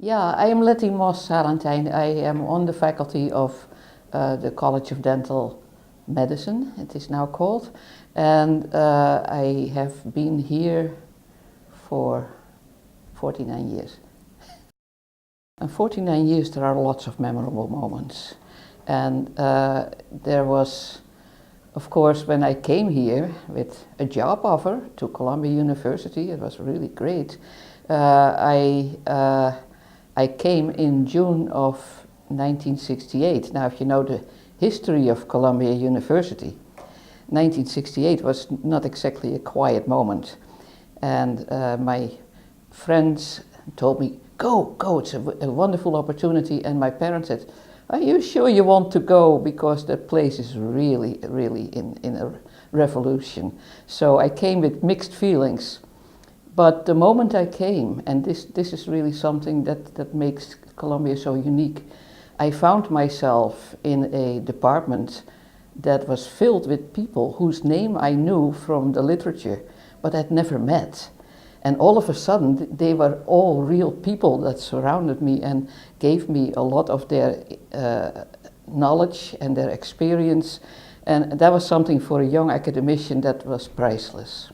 Yeah, I am Letty Moss. I am on the faculty of the College of Dental Medicine, it is now called, and I have been here for 49 years. In 49 years there are lots of memorable moments, and there was, of course, when I came here with a job offer to Columbia University. It was really great. I came in June of 1968. Now, if you know the history of Columbia University, 1968 was not exactly a quiet moment. And my friends told me, go, it's a wonderful opportunity. And my parents said, are you sure you want to go? Because that place is really in a revolution. So I came with mixed feelings. But the moment I came, and this is really something that makes Columbia so unique, I found myself in a department that was filled with people whose name I knew from the literature, but I'd never met. And all of a sudden, they were all real people that surrounded me and gave me a lot of their knowledge and their experience. And that was something for a young academician that was priceless.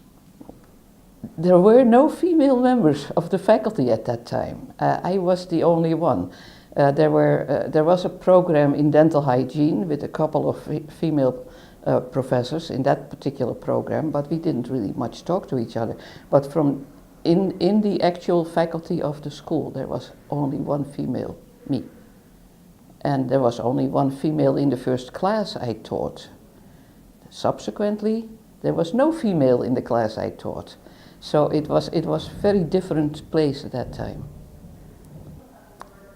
There were no female members of the faculty at that time. I was the only one. There was a program in dental hygiene with a couple of female professors in that particular program, but we didn't really much talk to each other. But in the actual faculty of the school, there was only one female, me. And there was only one female in the first class I taught. Subsequently, there was no female in the class I taught. So it was a very different place at that time.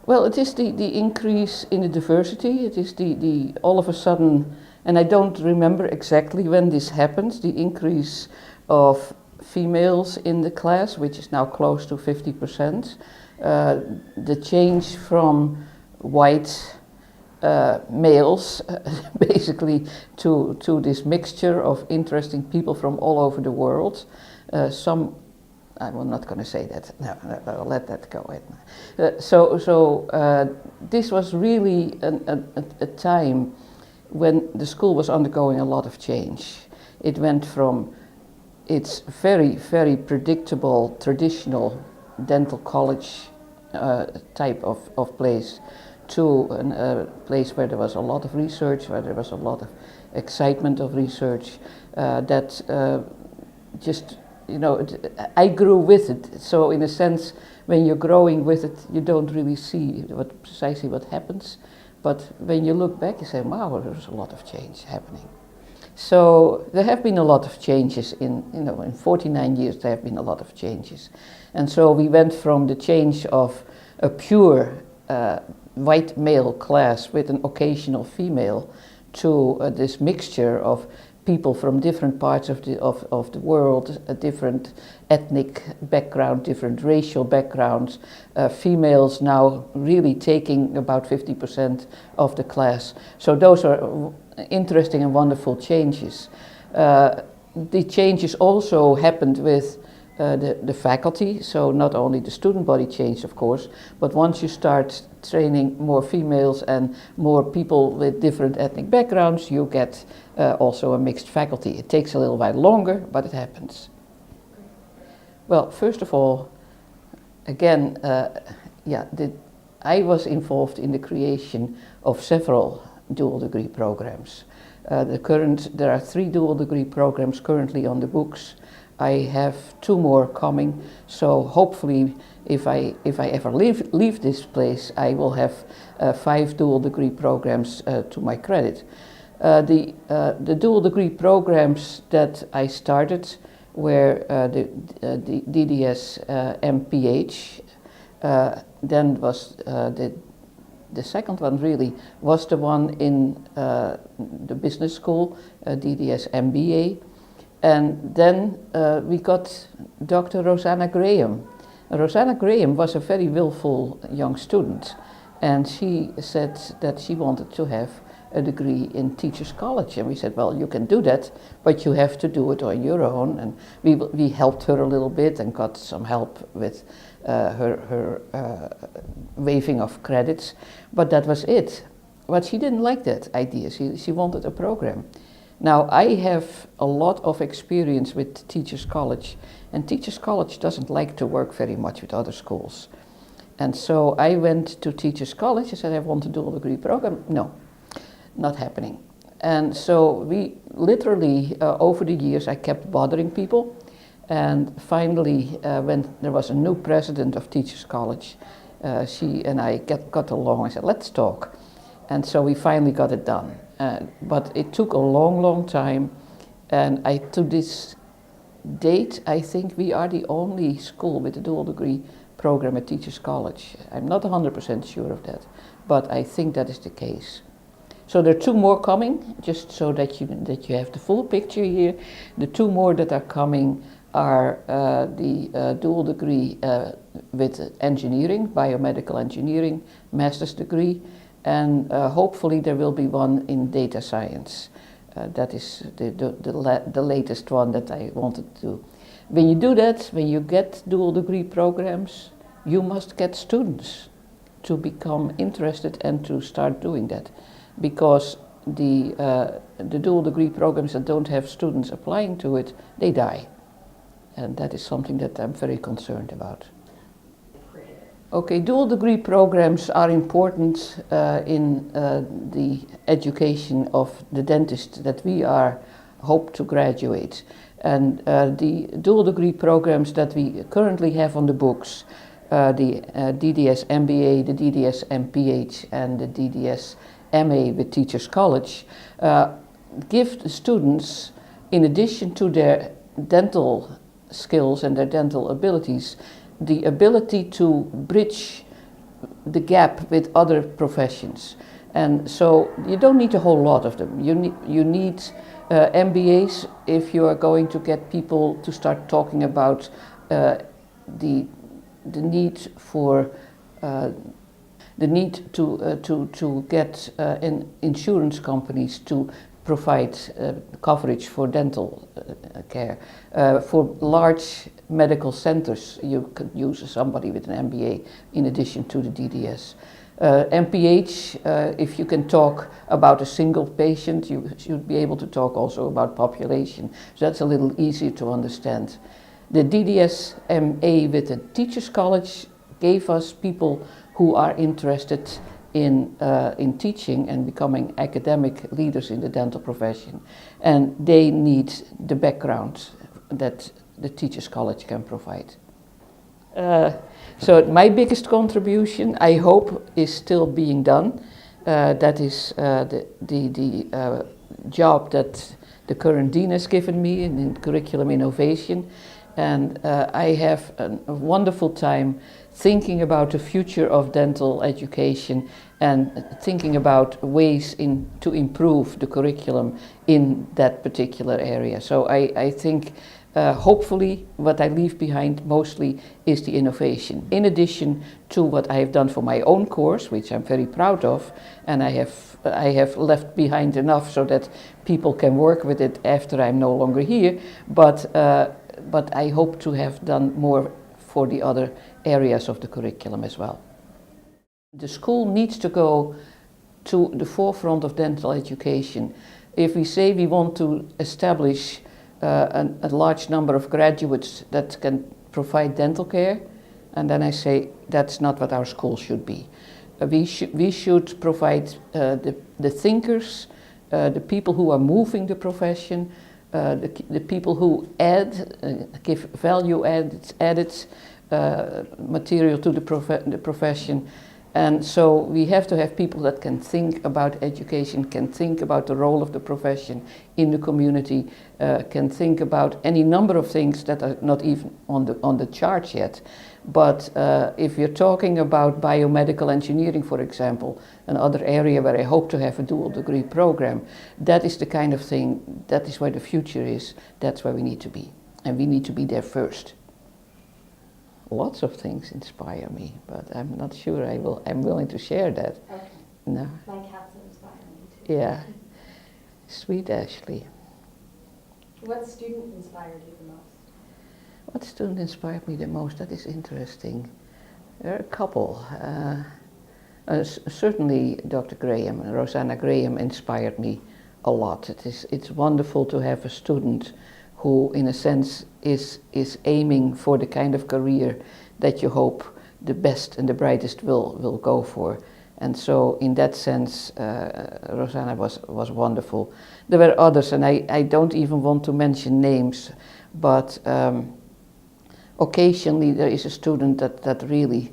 Well, it is the increase in the diversity. It is the all of a sudden, and I don't remember exactly when this happened, the increase of females in the class, which is now close to 50%. The change from white males basically to this mixture of interesting people from all over the world. I'm not going to say that. No, I'll let that go. This was really a time when the school was undergoing a lot of change. It went from its very predictable, traditional dental college type of place to a place where there was a lot of research, where there was a lot of excitement of research just, you know, I grew with it. So in a sense, when you're growing with it, you don't really see precisely what happens. But when you look back, you say, wow, there's a lot of change happening. So there have been a lot of changes in 49 years, there have been a lot of changes. And so we went from the change of a pure white male class with an occasional female to this mixture of people from different parts of the world, a different ethnic background, different racial backgrounds, females now really taking about 50% of the class. So those are interesting and wonderful changes. The changes also happened with the faculty, so not only the student body changed, of course, but once you start training more females and more people with different ethnic backgrounds, you get also a mixed faculty. It takes a little while longer, but it happens. Well, first of all, again, I was involved in the creation of several dual degree programs. There are 3 dual degree programs currently on the books. I have 2 more coming, so hopefully if I ever leave this place, I will have 5 dual degree programs to my credit. The dual degree programs that I started were the DDS MPH, then was the second one really was the one in the business school, DDS MBA. And then we got Dr. Rosanna Graham. Rosanna Graham was a very willful young student, and she said that she wanted to have a degree in Teachers College. And we said, well, you can do that, but you have to do it on your own. And we helped her a little bit and got some help with her waiving of credits, but that was it. But she didn't like that idea. She wanted a program. Now, I have a lot of experience with Teachers College, and Teachers College doesn't like to work very much with other schools. And so I went to Teachers College. I said, I want a dual degree program. No, not happening. And so we literally, over the years, I kept bothering people. And finally, when there was a new president of Teachers College, she and I got along. I said, let's talk. And so we finally got it done. But it took a long, long time. And to this date, I think we are the only school with a dual degree program at Teachers College. I'm not 100% sure of that, but I think that is the case. So there are two more coming, just so that you have the full picture here. The two more that are coming are the dual degree with engineering, biomedical engineering, master's degree, and hopefully there will be one in data science. That is the latest one that I wanted to do. When you do that, when you get dual degree programs, you must get students to become interested and to start doing that. Because the dual degree programs that don't have students applying to it, they die. And that is something that I'm very concerned about. Okay, dual degree programs are important in the education of the dentists that we hope to graduate. And the dual degree programs that we currently have on the books, the DDS MBA, the DDS MPH, and the DDS MA with Teachers College, give the students, in addition to their dental skills and their dental abilities, the ability to bridge the gap with other professions. And so you don't need a whole lot of them. You need MBAs if you are going to get people to start talking about the need for the need to get insurance companies to provide coverage for dental care. For large medical centers, you could use somebody with an MBA in addition to the DDS. MPH, if you can talk about a single patient, you should be able to talk also about population. So that's a little easier to understand. The DDS MA with the Teachers College gave us people who are interested in teaching and becoming academic leaders in the dental profession. And they need the background that the Teachers College can provide. So my biggest contribution, I hope, is still being done. That is the job that the current dean has given me in curriculum innovation. And I have a wonderful time thinking about the future of dental education and thinking about ways to improve the curriculum in that particular area. So I think hopefully what I leave behind mostly is the innovation, in addition to what I have done for my own course, which I'm very proud of, and I have left behind enough so that people can work with it after I'm no longer here, but I hope to have done more for the other areas of the curriculum as well. The school needs to go to the forefront of dental education. If we say we want to establish a large number of graduates that can provide dental care, and then I say that's not what our school should be. We should provide the thinkers, the people who are moving the profession, the people who give value added material to the profession. And so we have to have people that can think about education, can think about the role of the profession in the community, can think about any number of things that are not even on the charts yet. But if you're talking about biomedical engineering, for example, another area where I hope to have a dual degree program, that is the kind of thing, that is where the future is, that's where we need to be. And we need to be there first. Lots of things inspire me, but I'm not sure I'm willing to share that. Okay. No. My cats inspire me too. Yeah, sweet Ashley. What student inspired you the most? What student inspired me the most? That is interesting. There are a couple. Certainly Dr. Graham, Rosanna Graham inspired me a lot. It's wonderful to have a student who, in a sense, is aiming for the kind of career that you hope the best and the brightest will go for. And so, in that sense, Rosanna was wonderful. There were others, and I don't even want to mention names, but occasionally there is a student that really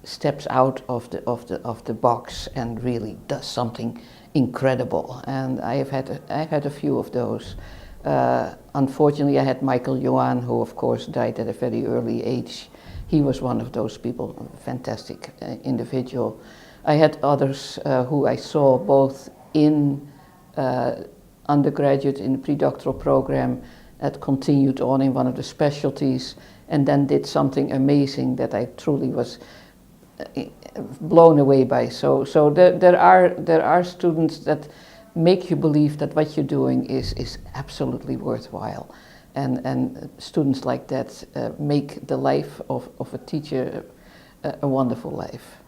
steps out of the box and really does something incredible. And I've had a few of those. Unfortunately, I had Michael Yuan, who of course died at a very early age. He was one of those people, a fantastic individual. I had others who I saw both in undergraduate, in the pre-doctoral program, that continued on in one of the specialties, and then did something amazing that I truly was blown away by. So there are students that make you believe that what you're doing is absolutely worthwhile, and students like that make the life of a teacher a wonderful life.